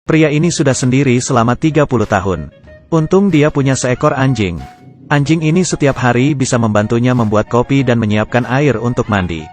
Pria ini sudah sendiri selama 30 tahun. Untung dia punya seekor anjing. Anjing ini setiap hari bisa membantunya membuat kopi dan menyiapkan air untuk mandi.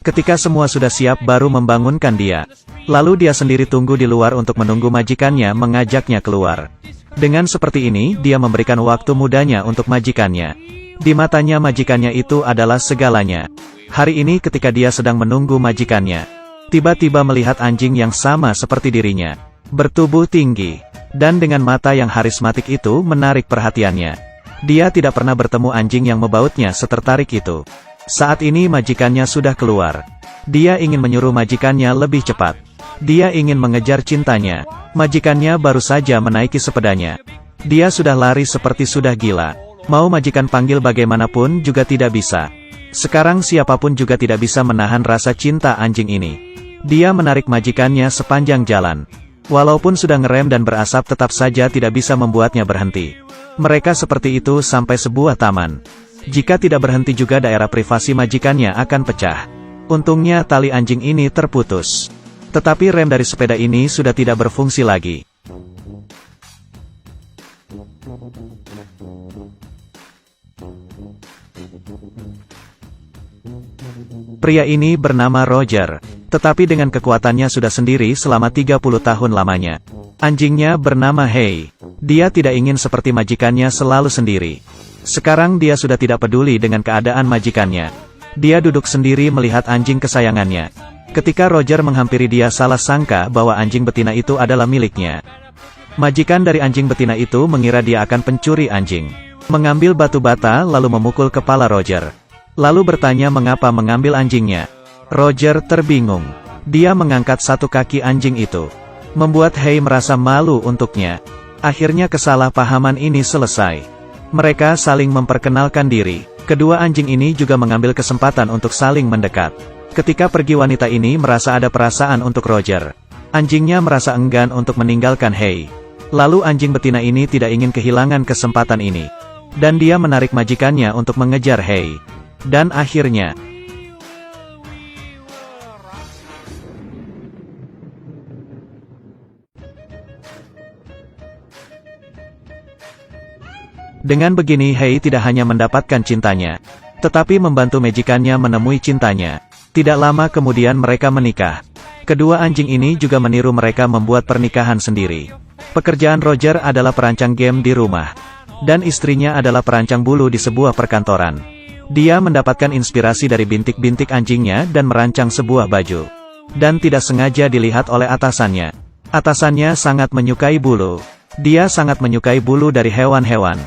Ketika semua sudah siap baru membangunkan dia. Lalu dia sendiri tunggu di luar untuk menunggu majikannya mengajaknya keluar. Dengan seperti ini dia memberikan waktu mudanya untuk majikannya. Di matanya majikannya itu adalah segalanya. Hari ini ketika dia sedang menunggu majikannya, tiba-tiba melihat anjing yang sama seperti dirinya, bertubuh tinggi, dan dengan mata yang harismatik itu menarik perhatiannya. Dia tidak pernah bertemu anjing yang membautnya setertarik itu. Saat ini majikannya sudah keluar. Dia ingin menyuruh majikannya lebih cepat. Dia ingin mengejar cintanya. Majikannya baru saja menaiki sepedanya. Dia sudah lari seperti sudah gila. Mau majikan panggil bagaimanapun juga tidak bisa. Sekarang siapapun juga tidak bisa menahan rasa cinta anjing ini. Dia menarik majikannya sepanjang jalan. Walaupun sudah ngerem dan berasap tetap saja tidak bisa membuatnya berhenti. Mereka seperti itu sampai sebuah taman. Jika tidak berhenti juga daerah privasi majikannya akan pecah. Untungnya tali anjing ini terputus. Tetapi rem dari sepeda ini sudah tidak berfungsi lagi. Pria ini bernama Roger. Tetapi dengan kekuatannya sudah sendiri selama 30 tahun lamanya. Anjingnya bernama Hey. Dia tidak ingin seperti majikannya selalu sendiri. Sekarang dia sudah tidak peduli dengan keadaan majikannya. Dia duduk sendiri melihat anjing kesayangannya. Ketika Roger menghampiri dia salah sangka bahwa anjing betina itu adalah miliknya. Majikan dari anjing betina itu mengira dia akan pencuri anjing. Mengambil batu bata lalu memukul kepala Roger. Lalu bertanya mengapa mengambil anjingnya. Roger terbingung. Dia mengangkat satu kaki anjing itu. Membuat Hey merasa malu untuknya. Akhirnya kesalahpahaman ini selesai. Mereka saling memperkenalkan diri. Kedua anjing ini juga mengambil kesempatan untuk saling mendekat. Ketika pergi wanita ini merasa ada perasaan untuk Roger. Anjingnya merasa enggan untuk meninggalkan Hey. Lalu anjing betina ini tidak ingin kehilangan kesempatan ini. Dan dia menarik majikannya untuk mengejar Hey. Dan akhirnya, dengan begini Hey tidak hanya mendapatkan cintanya, tetapi membantu majikannya menemui cintanya. Tidak lama kemudian mereka menikah. Kedua anjing ini juga meniru mereka membuat pernikahan sendiri. Pekerjaan Roger adalah perancang game di rumah. Dan istrinya adalah perancang bulu di sebuah perkantoran. Dia mendapatkan inspirasi dari bintik-bintik anjingnya dan merancang sebuah baju. Dan tidak sengaja dilihat oleh atasannya. Atasannya sangat menyukai bulu. Dia sangat menyukai bulu dari hewan-hewan.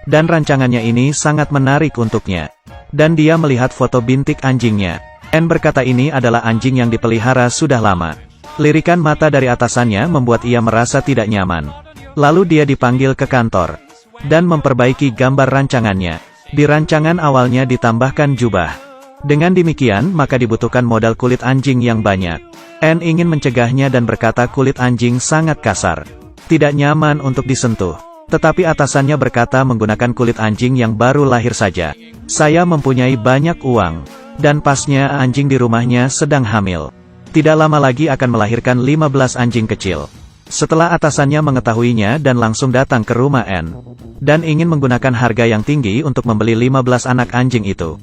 Dan rancangannya ini sangat menarik untuknya. Dan dia melihat foto bintik anjingnya. Anne berkata ini adalah anjing yang dipelihara sudah lama. Lirikan mata dari atasannya membuat ia merasa tidak nyaman. Lalu dia dipanggil ke kantor. Dan memperbaiki gambar rancangannya. Di rancangan awalnya ditambahkan jubah. Dengan demikian maka dibutuhkan modal kulit anjing yang banyak. Anne ingin mencegahnya dan berkata kulit anjing sangat kasar. Tidak nyaman untuk disentuh. Tetapi atasannya berkata menggunakan kulit anjing yang baru lahir saja. Saya mempunyai banyak uang. Dan pasnya anjing di rumahnya sedang hamil. Tidak lama lagi akan melahirkan 15 anjing kecil. Setelah atasannya mengetahuinya dan langsung datang ke rumah Anne. Dan ingin menggunakan harga yang tinggi untuk membeli 15 anak anjing itu.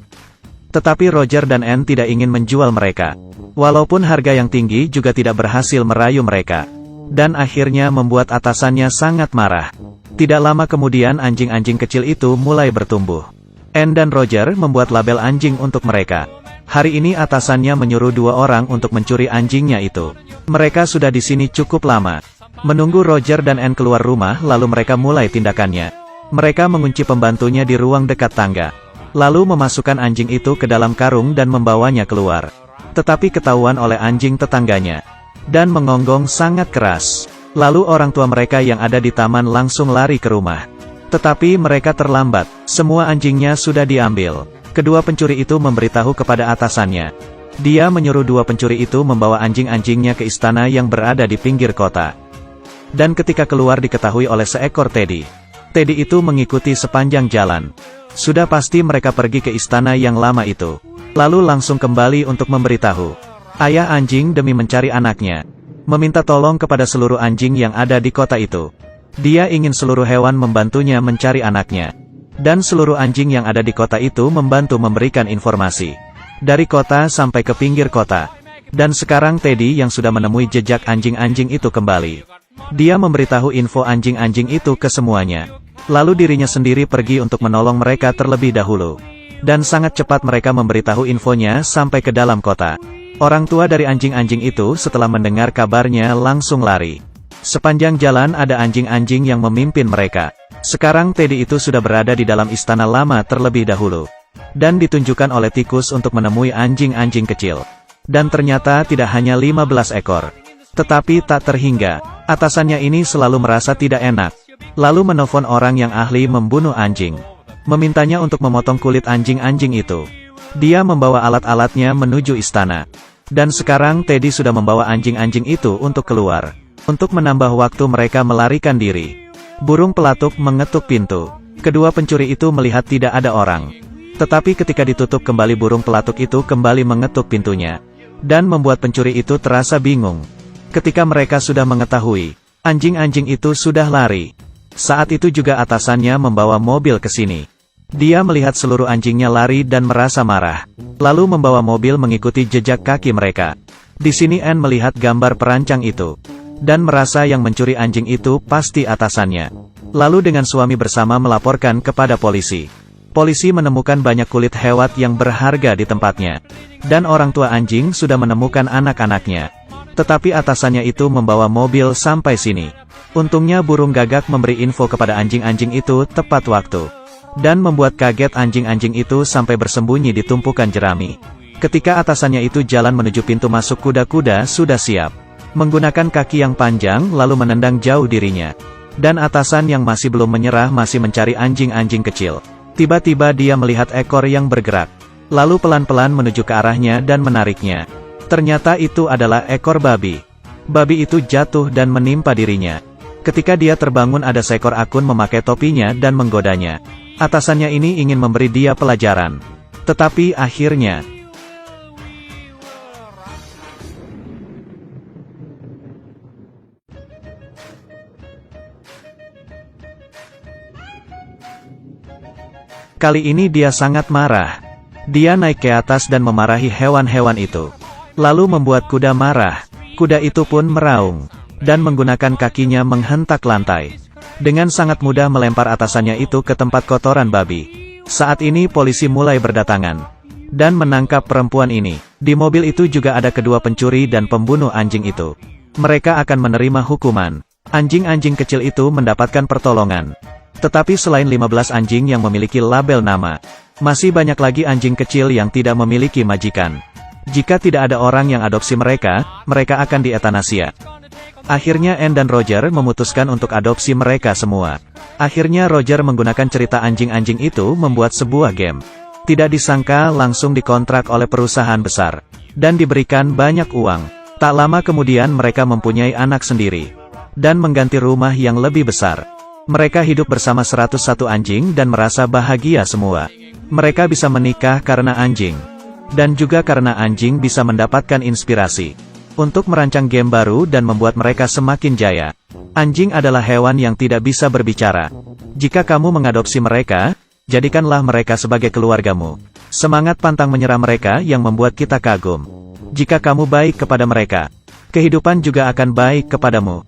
Tetapi Roger dan Anne tidak ingin menjual mereka. Walaupun harga yang tinggi juga tidak berhasil merayu mereka. Dan akhirnya membuat atasannya sangat marah. Tidak lama kemudian anjing-anjing kecil itu mulai bertumbuh. Anne dan Roger membuat label anjing untuk mereka. Hari ini atasannya menyuruh 2 orang untuk mencuri anjingnya itu. Mereka sudah di sini cukup lama. Menunggu Roger dan Anne keluar rumah lalu mereka mulai tindakannya. Mereka mengunci pembantunya di ruang dekat tangga. Lalu memasukkan anjing itu ke dalam karung dan membawanya keluar. Tetapi ketahuan oleh anjing tetangganya. Dan mengonggong sangat keras. Lalu orang tua mereka yang ada di taman langsung lari ke rumah. Tetapi mereka terlambat. Semua anjingnya sudah diambil. Kedua pencuri itu memberitahu kepada atasannya. Dia menyuruh 2 pencuri itu membawa anjing-anjingnya ke istana yang berada di pinggir kota. Dan ketika keluar diketahui oleh seekor Teddy. Teddy itu mengikuti sepanjang jalan. Sudah pasti mereka pergi ke istana yang lama itu. Lalu langsung kembali untuk memberitahu ayah anjing demi mencari anaknya. meminta tolong kepada seluruh anjing yang ada di kota itu. Dia ingin seluruh hewan membantunya mencari anaknya. Dan seluruh anjing yang ada di kota itu membantu memberikan informasi. Dari kota sampai ke pinggir kota. Dan sekarang Teddy yang sudah menemui jejak anjing-anjing itu kembali. Dia memberitahu info anjing-anjing itu ke semuanya. Lalu dirinya sendiri pergi untuk menolong mereka terlebih dahulu. Dan sangat cepat mereka memberitahu infonya sampai ke dalam kota. Orang tua dari anjing-anjing itu setelah mendengar kabarnya langsung lari. Sepanjang jalan ada anjing-anjing yang memimpin mereka. Sekarang Teddy itu sudah berada di dalam istana lama terlebih dahulu. Dan ditunjukkan oleh tikus untuk menemui anjing-anjing kecil. Dan ternyata tidak hanya 15 ekor. Tetapi tak terhingga, atasannya ini selalu merasa tidak enak. Lalu menelpon orang yang ahli membunuh anjing. Memintanya untuk memotong kulit anjing-anjing itu. Dia membawa alat-alatnya menuju istana. Dan sekarang Teddy sudah membawa anjing-anjing itu untuk keluar. Untuk menambah waktu mereka melarikan diri. Burung pelatuk mengetuk pintu. Kedua pencuri itu melihat tidak ada orang. Tetapi ketika ditutup kembali burung pelatuk itu kembali mengetuk pintunya. Dan membuat pencuri itu terasa bingung. Ketika mereka sudah mengetahui, anjing-anjing itu sudah lari. Saat itu juga atasannya membawa mobil ke sini. Dia melihat seluruh anjingnya lari dan merasa marah. Lalu membawa mobil mengikuti jejak kaki mereka. Di sini Anne melihat gambar perancang itu. Dan merasa yang mencuri anjing itu pasti atasannya. Lalu dengan suami bersama melaporkan kepada polisi. Polisi menemukan banyak kulit hewan yang berharga di tempatnya. Dan orang tua anjing sudah menemukan anak-anaknya. Tetapi atasannya itu membawa mobil sampai sini. Untungnya burung gagak memberi info kepada anjing-anjing itu tepat waktu. Dan membuat kaget anjing-anjing itu sampai bersembunyi di tumpukan jerami. Ketika atasannya itu jalan menuju pintu masuk, kuda-kuda sudah siap. Menggunakan kaki yang panjang lalu menendang jauh dirinya. Dan atasan yang masih belum menyerah masih mencari anjing-anjing kecil. Tiba-tiba dia melihat ekor yang bergerak. Lalu pelan-pelan menuju ke arahnya dan menariknya. Ternyata itu adalah ekor babi. Babi itu jatuh dan menimpa dirinya. Ketika dia terbangun ada seekor akun memakai topinya dan menggodanya. Atasannya ini ingin memberi dia pelajaran. Tetapi akhirnya... Kali ini dia sangat marah. Dia naik ke atas dan memarahi hewan-hewan itu. Lalu membuat kuda marah. Kuda itu pun meraung. Dan menggunakan kakinya menghentak lantai. Dengan sangat mudah melempar atasannya itu ke tempat kotoran babi. Saat ini polisi mulai berdatangan. Dan menangkap perempuan ini. Di mobil itu juga ada kedua pencuri dan pembunuh anjing itu. Mereka akan menerima hukuman. Anjing-anjing kecil itu mendapatkan pertolongan. Tetapi selain 15 anjing yang memiliki label nama, masih banyak lagi anjing kecil yang tidak memiliki majikan. Jika tidak ada orang yang adopsi mereka, mereka akan dietanasia. Akhirnya Anne dan Roger memutuskan untuk adopsi mereka semua. Akhirnya Roger menggunakan cerita anjing-anjing itu membuat sebuah game. Tidak disangka langsung dikontrak oleh perusahaan besar. Dan diberikan banyak uang. Tak lama kemudian mereka mempunyai anak sendiri. Dan mengganti rumah yang lebih besar. Mereka hidup bersama 101 anjing dan merasa bahagia semua. Mereka bisa menikah karena anjing. Dan juga karena anjing bisa mendapatkan inspirasi. Untuk merancang game baru dan membuat mereka semakin jaya. Anjing adalah hewan yang tidak bisa berbicara. Jika kamu mengadopsi mereka, jadikanlah mereka sebagai keluargamu. Semangat pantang menyerah mereka yang membuat kita kagum. Jika kamu baik kepada mereka, kehidupan juga akan baik kepadamu.